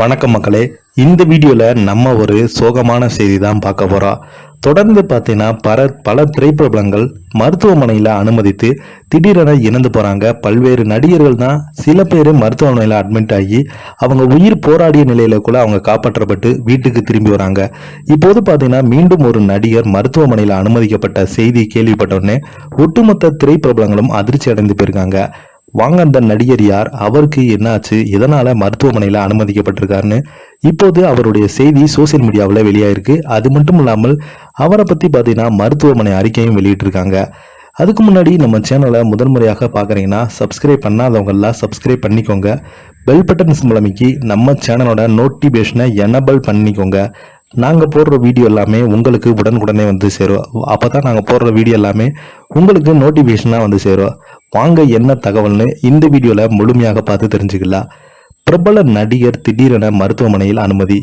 வணக்கம் மக்களே. இந்த வீடியோவில் நம்ம ஒரு சோகமான செய்தி தான் பார்க்க போகிறோம். தொடர்ந்து பார்த்தீங்கன்னா பல திரைப்பிரபலங்கள் மருத்துவமனையில் அனுமதித்து திடீரென இறந்து போகிறாங்க. பல்வேறு நடிகர்கள் தான் சில பேர் மருத்துவமனையில் அட்மிட் ஆகி அவங்க உயிர் போராடிய நிலையில கூட அவங்க காப்பாற்றப்பட்டு வீட்டுக்கு திரும்பி வராங்க. இப்போது பார்த்தீங்கன்னா மீண்டும் ஒரு நடிகர் மருத்துவமனையில் அனுமதிக்கப்பட்ட செய்தி கேள்விப்பட்டோடனே ஒட்டுமொத்த திரைப்பிரபலங்களும் அதிர்ச்சி அடைந்து போயிருக்காங்க. வாங்க, அந்த நடிகர் யார், அவருக்கு என்னாச்சு, எதனால மருத்துவமனையில் அனுமதிக்கப்பட்டிருக்காருன்னு இப்போது அவருடைய செய்தி சோசியல் மீடியாவில் வெளியாயிருக்கு. அது மட்டும் இல்லாமல் அவரை பற்றி பார்த்தீங்கன்னா மருத்துவமனை அறிக்கையும் வெளியிட்டிருக்காங்க. அதுக்கு முன்னாடி நம்ம சேனலை முதன்முறையாக பார்க்குறீங்கன்னா சப்ஸ்கிரைப் பண்ணாதவங்கெல்லாம் சப்ஸ்கிரைப் பண்ணிக்கோங்க. பெல் பட்டன் மூலமிக்கு நம்ம சேனலோட நோட்டிஃபிகேஷனை எனபிள் பண்ணிக்கோங்க. நாங்கள் போடுற வீடியோ எல்லாமே உங்களுக்கு உடனுக்குடனே வந்து சேரும். அப்போ தான் நாங்கள் போடுற வீடியோ எல்லாமே உங்களுக்கு நோட்டிஃபிகேஷனாக வந்து சேரும். வாங்க, என்ன தகவல்னு இந்த வீடியோவில் முழுமையாக பார்த்து தெரிஞ்சுக்கலாம். பிரபல நடிகர் திடீரென மருத்துவமனையில் அனுமதி.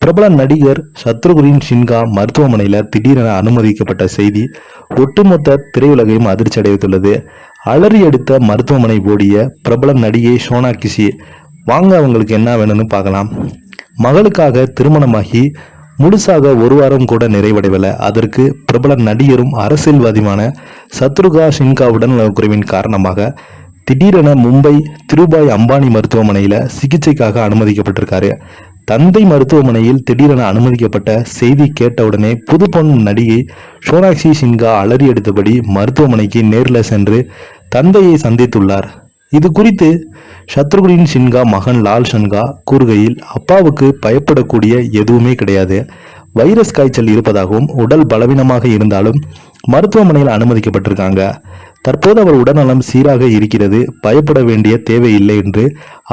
பிரபல நடிகர் சத்ருகுன் சின்ஹா மருத்துவமனையில் திடீரென அனுமதிக்கப்பட்ட செய்தி ஒட்டுமொத்த திரையுலகையும் அதிர்ச்சி அடைந்துள்ளது. அலறி எடுத்த மருத்துவமனை ஓடிய பிரபல நடிகை சோனாக்ஷி. வாங்க, அவங்களுக்கு என்ன வேணும்னு பார்க்கலாம். மகளுக்காக திருமணமாகி முழுசாக ஒரு வாரம் கூட நிறைவடையவில்லை. அதற்கு பிரபல நடிகரும் அரசியல்வாதியுமான சத்ருகா சின்ஹா உடல்நலக்குறைவின் காரணமாக திடீரென மும்பை திருபாய் அம்பானி மருத்துவமனையில் சிகிச்சைக்காக அனுமதிக்கப்பட்டிருக்காரு. தந்தை மருத்துவமனையில் திடீரென அனுமதிக்கப்பட்ட செய்தி கேட்டவுடனே புதுப்பொன் நடிகை சோனாக்ஷி சின்ஹா அலறி எடுத்தபடி மருத்துவமனைக்கு நேரில் சென்று தந்தையை சந்தித்துள்ளார். இது குறித்து சத்ருகுன் சின்ஹா மகன் லால் சின்ஹா கூறுகையில், அப்பாவுக்கு பயப்படக்கூடிய எதுவுமே கிடையாது. வைரஸ் காய்ச்சல் இருப்பதாகவும் உடல் பலவீனமாக இருந்தாலும் மருத்துவமனையில் அனுமதிக்கப்பட்டிருக்காங்க. தற்போது அவர் உடல்நலம் சீராக இருக்கிறது, பயப்பட வேண்டிய தேவையில்லை என்று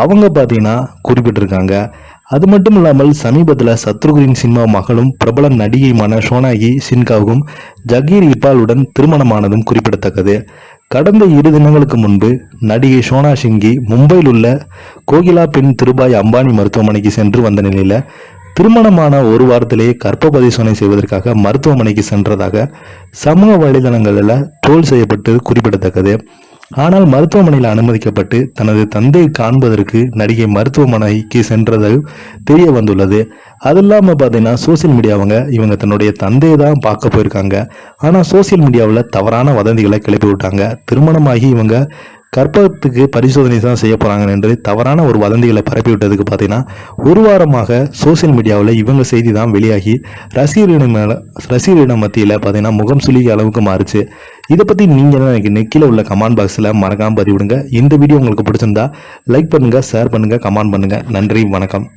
அவங்க பார்த்தீங்கன்னா குறிப்பிட்டிருக்காங்க. அது மட்டும் இல்லாமல் சமீபத்தில் சத்ருகுன் சின்ஹா மகளும் பிரபல நடிகையுமான சோனாகி சின்ஹாவுக்கும் ஜகீர் இக்பாலுடன் திருமணமானதும் குறிப்பிடத்தக்கது. கடந்த 2 தினங்களுக்கு முன்பு நடிகை சோனா சிங்கி மும்பையில் உள்ள கோகிலா பெண் திருபாய் அம்பானி மருத்துவமனைக்கு சென்று வந்த நிலையில திருமணமான ஒரு வாரத்திலேயே கர்ப்ப பரிசோதனை செய்வதற்காக மருத்துவமனைக்கு சென்றதாக சமூக வலைதளங்களில் ட்ரோல் செய்யப்பட்டு குறிப்பிடத்தக்கது. ஆனால் மருத்துவமனையில் அனுமதிக்கப்பட்டு தனது தந்தையை காண்பதற்கு நடிகை மருத்துவமனைக்கு சென்றது தெரிய வந்துள்ளது. அது இல்லாமல் பார்த்தீங்கன்னா சோசியல் மீடியாவங்க இவங்க தன்னுடைய தந்தையை தான் பார்க்க போயிருக்காங்க. ஆனால் சோசியல் மீடியாவில் தவறான வதந்திகளை கிளப்பி விட்டாங்க. திருமணமாகி இவங்க கர்ப்பத்துக்கு பரிசோதனை தான் செய்ய போகிறாங்க என்று தவறான ஒரு வதந்திகளை பரப்பி விட்டதுக்கு பார்த்தீங்கன்னா ஒரு வாரமாக சோசியல் மீடியாவில் இவங்க செய்தி தான் வெளியாகி ரசிகர்களிடம் மத்தியில் பார்த்தீங்கன்னா முகம் சுளிக்க அளவுக்கு மாறுச்சு. இதை பற்றி நீங்கள் தான் எனக்கு நெக்கில் உள்ள கமெண்ட் பாக்ஸில் மறக்காமல் பதிவிடுங்க. இந்த வீடியோ உங்களுக்கு பிடிச்சிருந்தா லைக் பண்ணுங்கள், ஷேர் பண்ணுங்கள், கமெண்ட் பண்ணுங்கள். நன்றி, வணக்கம்.